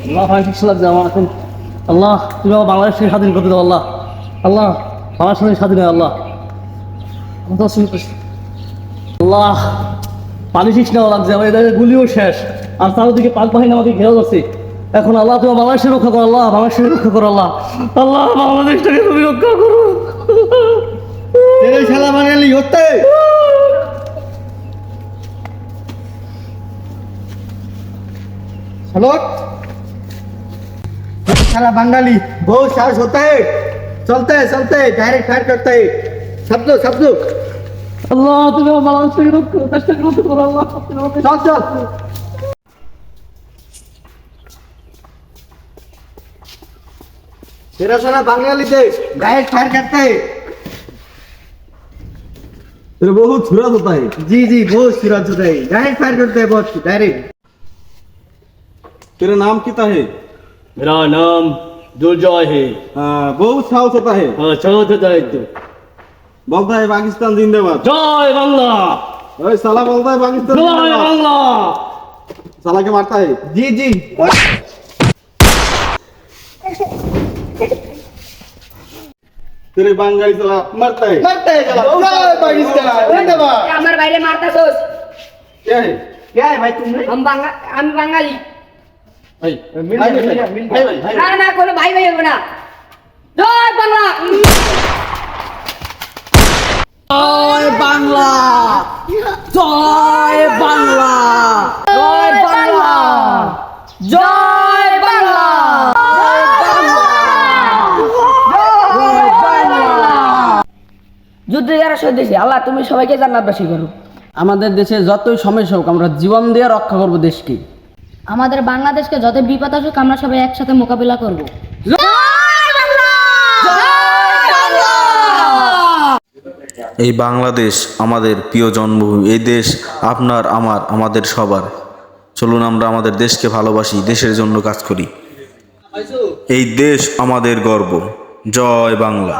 আল্লাহ ঠিক লাগছে আমার এখন। আল্লাহ তুমি আমার বাংলাদেশকে স্বাধীন করতে দাও আল্লাহ। আল্লাহ বাংলাদেশ স্বাধীন হয় আল্লাহ। আল্লাহ পানি ঠিক নেওয়া লাগছে, আমার এদের গুলিও শেষ, আর চারদিকে পাক বাহিনী আমাকে ঘেরাও যাচ্ছে। এখন আল্লাহ তুমি বাংলাদেশে রক্ষা করো আল্লাহ, বাংলাদেশকে রক্ষা করো আল্লাহ। আল্লাহ বাংলাদেশটাকে তুমি রক্ষা করো। শালা বাঙালি হতে हेलो साला बंगाली बहुत साहस होता है, चलते डायरेक्ट फायर करते है, सब दो আল্লাহ তুমি আমার বাংলাদেশটাকে রক্ষা দেশটাকে রক্ষা করো আল্লাহ। चल तेरा साला बंगाली थे डायरेक्ट फायर करते है। तेरे बहुत सूरत होता है। जी बहुत सूरज होता है, डायरेक्ट फायर करते हैं, बहुत डायरेक्ट। तेरा नाम कितना है? मेरा नाम दुर्जय है। बहुत साहस होता है। हाँ चलो तो दायित्व। बोलता है पाकिस्तान जिंदाबाद। जय बांग्ला। ओए साला बोलता है पाकिस्तान जय जिंदाबाद। बांग्ला। साला के मारता है। जी तेरे बंगाली साला मरता है साला जय पाकिस्तान जिंदाबाद। আমার বাইরে মারতাছস। क्या है? क्या है भाई तुमने? আমি বাঙালি। भाई भाई না না কোনো ভাই ভাই হবে না। জয় বাংলা। জয় বাংলা। জয় বাংলা। জয় বাংলা। জয় বাংলা। যুদ্ধে যারা শহীদ হয়েছে আল্লাহ তুমি সবাইকে জান্নাতবাসী করো। আমাদের দেশে যতই সমস্যা হোক আমরা জীবন দিয়ে রক্ষা করব দেশকে। আমাদের বাংলাদেশকে যত বিপদ আসুক আমরা সবাই একসাথে মোকাবিলা করব। এই বাংলাদেশ আমাদের প্রিয় জন্মভূমি। এই দেশ আপনার, আমার, আমাদের সবার। চলুন আমরা আমাদের দেশকে ভালোবাসি, দেশের জন্য কাজ করি। এই দেশ আমাদের গর্ব। জয় বাংলা।